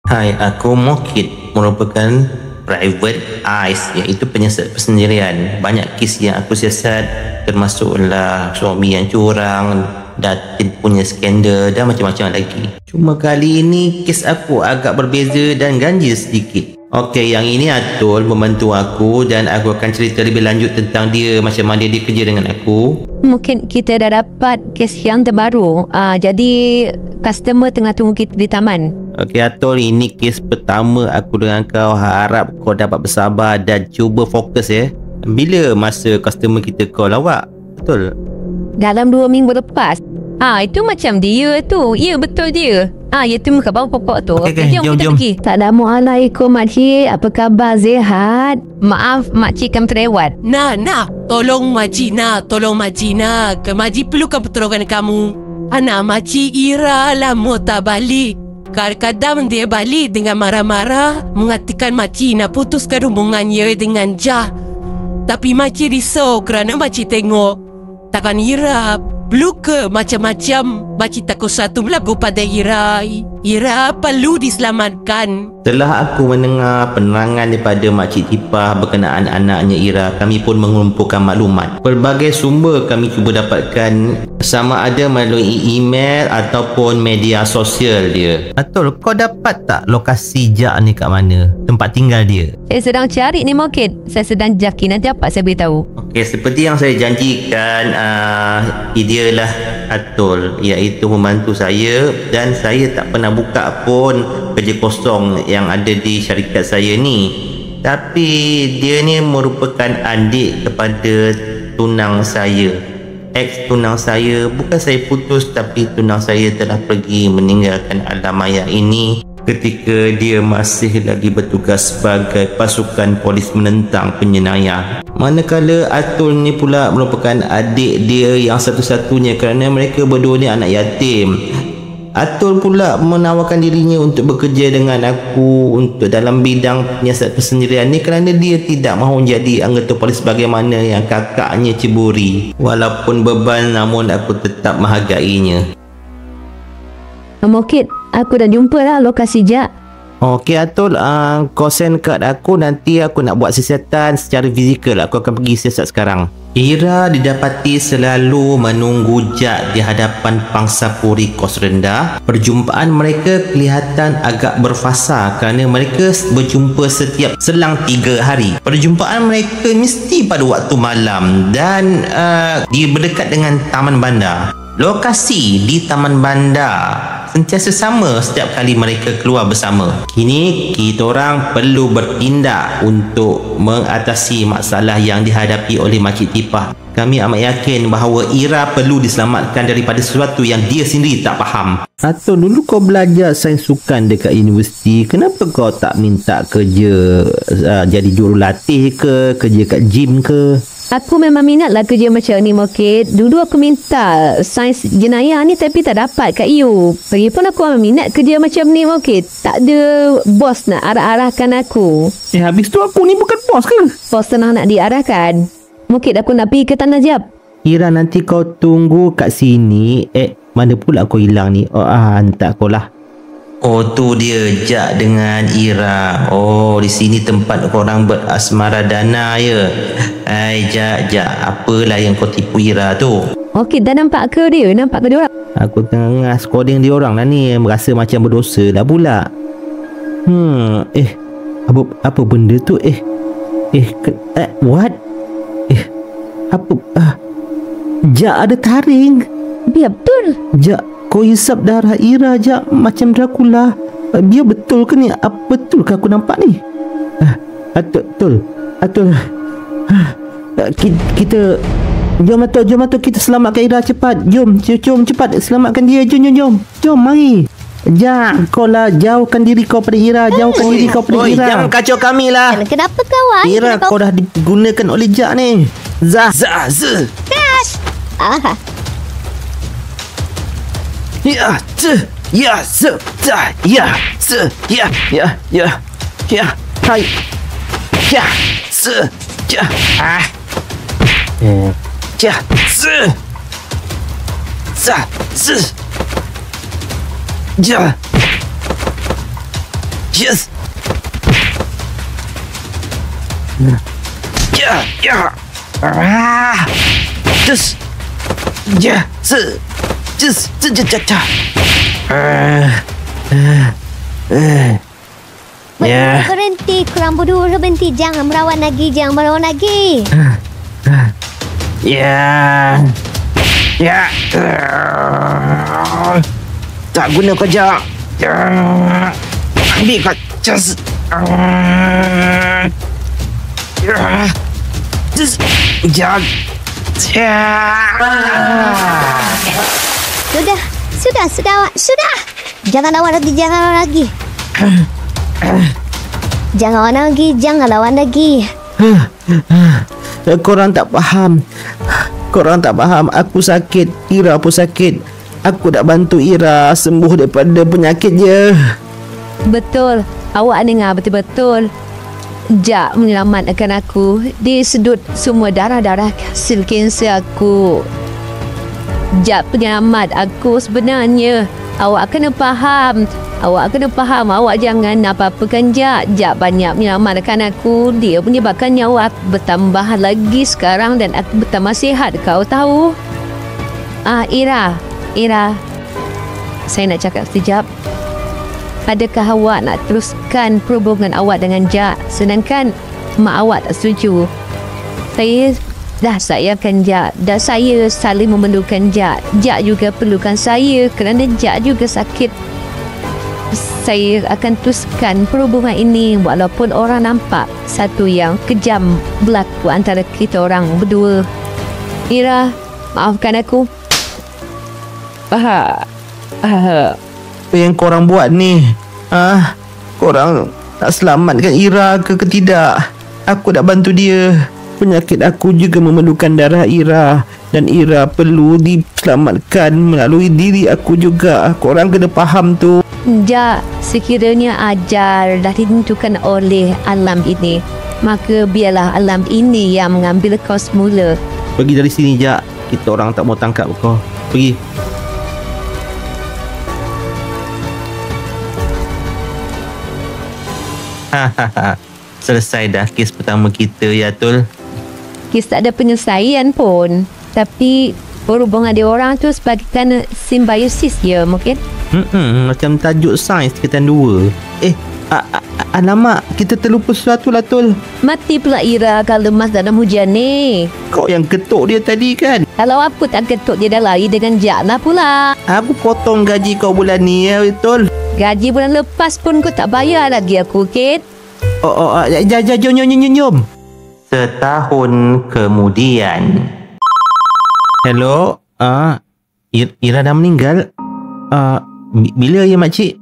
Hai, aku Mokit, merupakan private eyes, iaitu penyiasat persendirian. Banyak kes yang aku siasat, termasuklah suami yang curang, datin punya skandal dan macam-macam lagi. Cuma kali ini kes aku agak berbeza dan ganjil sedikit. Okey, yang ini Atul membantu aku dan aku akan cerita lebih lanjut tentang dia, macam mana dia kerja dengan aku. Mungkin kita dah dapat kes yang terbaru. Jadi customer tengah tunggu kita di taman. Okey Atul, ini kes pertama aku dengan kau. Harap kau dapat bersabar dan cuba fokus ya. Bila masa customer kita call awak? Betul? Dalam 2 minggu lepas. Itu macam dia tu. Ya, betul dia. Itu muka bawah pokok tu. Okey, jom kita jom. pergi. Assalamualaikum makcik. Apa khabar, Zihat? Maaf makcik kami terlewat. Tolong makcik ke makcik perlukan pertolongan kamu. Anak makcik Ira lama tak balik. Kadang-kadang dia balik dengan marah-marah, mengatakan makcik nak putuskan hubungannya dengan Jah. Tapi makcik risau kerana makcik tengok takkan Ira luka macam-macam. Makcik takut satu berlaku pada Ira. Ira perlu diselamatkan. Setelah aku mendengar penerangan daripada Makcik Tipah berkenaan anaknya Ira, kami pun mengumpulkan maklumat. Pelbagai sumber kami cuba dapatkan, sama ada melalui email ataupun media sosial dia. Atul, kau dapat tak lokasi Jak ni kat mana? Tempat tinggal dia? Saya sedang cari ni Mokit. Saya sedang jaki. Nanti apa saya beritahu. Okey, seperti yang saya janjikan, idealah Atul, iaitu membantu saya, dan saya tak pernah buka pun kerja kosong yang ada di syarikat saya ni. Tapi dia ni merupakan adik kepada tunang saya, ex tunang saya. Bukan saya putus, tapi tunang saya telah pergi meninggalkan alam maya ini ketika dia masih lagi bertugas sebagai pasukan polis menentang penjenayah. Manakala Atul ni pula merupakan adik dia yang satu-satunya kerana mereka berdua ni anak yatim. Atul pula menawarkan dirinya untuk bekerja dengan aku untuk dalam bidang penyiasat persendirian ni kerana dia tidak mahu jadi anggota polis bagaimana yang kakaknya ceburi. Walaupun beban, namun aku tetap menghargainya. Mokit, aku dah jumpa lah lokasi Jak. Okey Atul, kau send kad aku, nanti aku nak buat siasatan secara fizikal. Aku akan pergi siasat sekarang. Ira didapati selalu menunggu Jak di hadapan pangsapuri kos rendah. Perjumpaan mereka kelihatan agak berfasa kerana mereka berjumpa setiap selang 3 hari. Perjumpaan mereka mesti pada waktu malam dan dia berdekat dengan Taman Bandar. Lokasi di Taman Bandar sentiasa sama setiap kali mereka keluar bersama. Kini kita orang perlu bertindak untuk mengatasi masalah yang dihadapi oleh Makcik Tipah. Kami amat yakin bahawa Ira perlu diselamatkan daripada sesuatu yang dia sendiri tak faham. Atau dulu kau belajar sains sukan dekat universiti, kenapa kau tak minta kerja jadi jurulatih ke, kerja kat gym ke? Aku memang minat lah kerja macam ni Mokit. Dulu aku minta sains jenayah ni tapi tak dapat kat U. Lagipun aku memang minat kerja macam ni Mokit. Tak ada bos nak arah-arahkan aku. Habis tu aku ni bukan bos ke? Bos senang nak diarahkan. Mokit, aku nak pergi ke Tanah Jab. Ira, nanti kau tunggu kat sini. Mana pula kau hilang ni? Hantar kau lah. Oh, tu dia Jak dengan Ira. Oh, di sini tempat korang berasmara dana ya. Jak, apalah yang kau tipu Ira tu? Okey, dah nampak ke dia? Nampak ke dia orang? Aku tengah scrolling dia orang lah ni. Merasa macam berdosa lah pula. Apa benda tu? What? Apa? Jak ada taring. Biar betul. Jak, kau hisap darah Ira, Jak, macam Dracula. Biar betul ke ni? Betul ke aku nampak ni? Atul. Kita jom Atul, kita selamatkan Ira cepat. Jom cepat selamatkan dia. Jom, mari. Jak, kau lah jauhkan diri kau pada Ira. Diri kau pada Ira. Jangan kacau kami lah. Kenapa kawan? Ira, kau dah digunakan oleh Jak ni. Crash. Yes. Ya, ya. Just. Ya, just. Ya. Berhenti, korang berdua berhenti. Jangan melawan lagi. Ya. Tak guna kerja. Ambil kau. Just. Sudah. Jangan lawan lagi. Jangan lawan lagi. Korang tak faham. Aku sakit. Ira pun sakit. Aku nak bantu Ira sembuh daripada penyakit dia. Betul. Awak dengar betul-betul. Jak menyelamatkan aku. Dia sedut semua darah-darah hasil kanser aku. Jak penyelamat aku sebenarnya. Awak kena faham. Awak jangan apa-apakan Jak. Jak banyak menyelamatkan aku. Dia menyebabkan nyawa aku bertambah lagi sekarang dan aku bertambah sihat. Kau tahu? Ira. Saya nak cakap sekejap. Adakah awak nak teruskan perhubungan awak dengan Jak? Sedangkan mak awak tak setuju. Saya dah sayangkan Jak dan saya saling memerlukan Jak. Jak juga perlukan saya kerana Jak juga sakit. Saya akan teruskan perhubungan ini walaupun orang nampak satu yang kejam berlaku antara kita orang berdua. Ira, maafkan aku. Apa yang korang buat ni? Korang nak selamatkan Ira ke tidak? Aku nak bantu dia. Penyakit aku juga memerlukan darah Ira. Dan Ira perlu diselamatkan melalui diri aku juga. Korang kena faham tu. Jak, sekiranya ajal dah ditentukan oleh alam ini, maka biarlah alam ini yang mengambil kau semula. Pergi dari sini, Jak. Kita orang tak mau tangkap kau. Pergi. Selesai dah kes pertama kita, ya Tul. Kes tak ada penyelesaian pun. Tapi perhubungan dia orang tu sebagaikan simbiosis ya mungkin. Macam tajuk sains tingkatan 2. Alamak, kita terlupa sesuatu lah Tul. Mati pula Ira kalau lemas dalam hujan ni. Kau yang ketuk dia tadi kan? Kalau aku tak ketuk dia dah lari dengan Jana pula. Aku potong gaji kau bulan ni ya Tul. Gaji bulan lepas pun kau tak bayar lagi aku, Kate. Jom. Setahun kemudian. Hello, Ira dah meninggal. Bila ya makcik?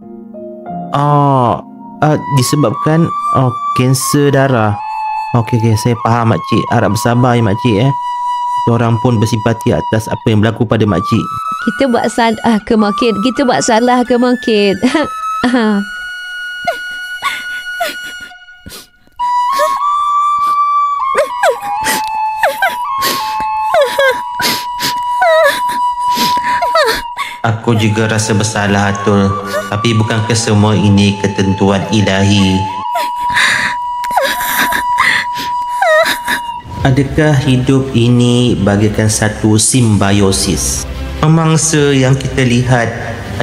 Disebabkan kanser darah. Okey, saya faham makcik. Harap bersabar ya makcik. Kita orang pun bersimpati atas apa yang berlaku pada makcik. Kita buat salah ke mungkin? Aku juga rasa bersalah Atul. Tapi bukankah semua ini ketentuan ilahi? Adakah hidup ini bagaikan satu simbiosis? Memangsa yang kita lihat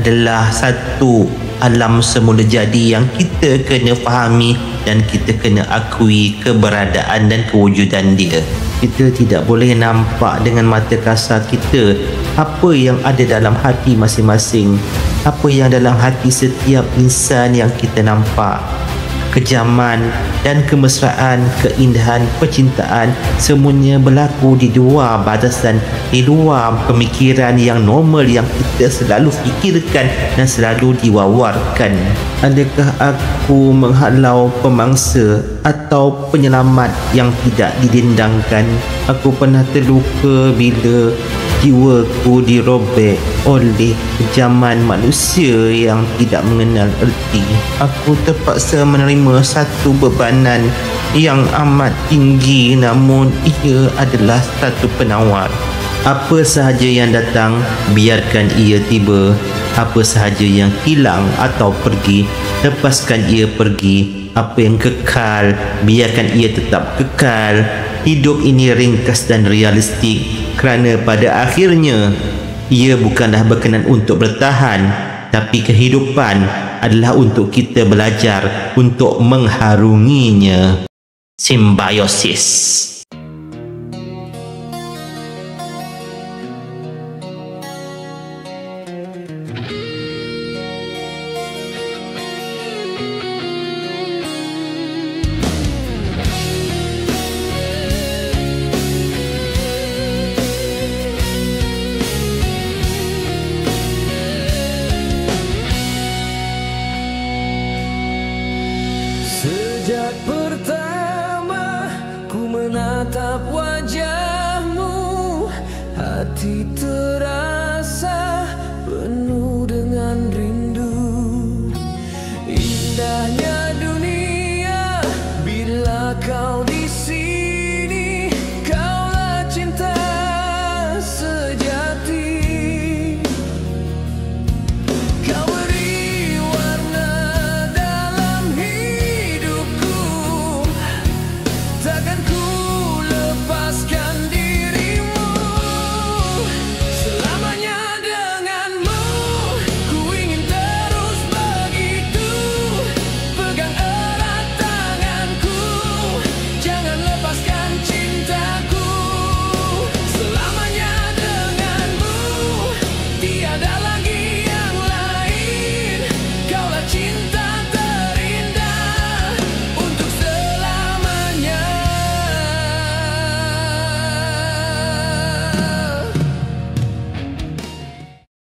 adalah satu alam semula jadi yang kita kena fahami dan kita kena akui keberadaan dan kewujudan dia. Kita tidak boleh nampak dengan mata kasar kita apa yang ada dalam hati masing-masing, apa yang dalam hati setiap insan yang kita nampak. Kejaman dan kemesraan, keindahan, percintaan semuanya berlaku di luar batasan, di luar pemikiran yang normal yang kita selalu fikirkan dan selalu diwawarkan. Adakah aku menghalau pemangsa atau penyelamat yang tidak didendangkan? Aku pernah terluka bila jiwaku dirobek oleh kejaman manusia yang tidak mengenal erti. Aku terpaksa menerima satu bebanan yang amat tinggi, namun ia adalah satu penawar. Apa sahaja yang datang, biarkan ia tiba. Apa sahaja yang hilang atau pergi, lepaskan ia pergi. Apa yang kekal, biarkan ia tetap kekal. Hidup ini ringkas dan realistik, kerana pada akhirnya ia bukanlah berkenan untuk bertahan, tapi kehidupan adalah untuk kita belajar untuk mengharunginya. Simbiosis. Sejak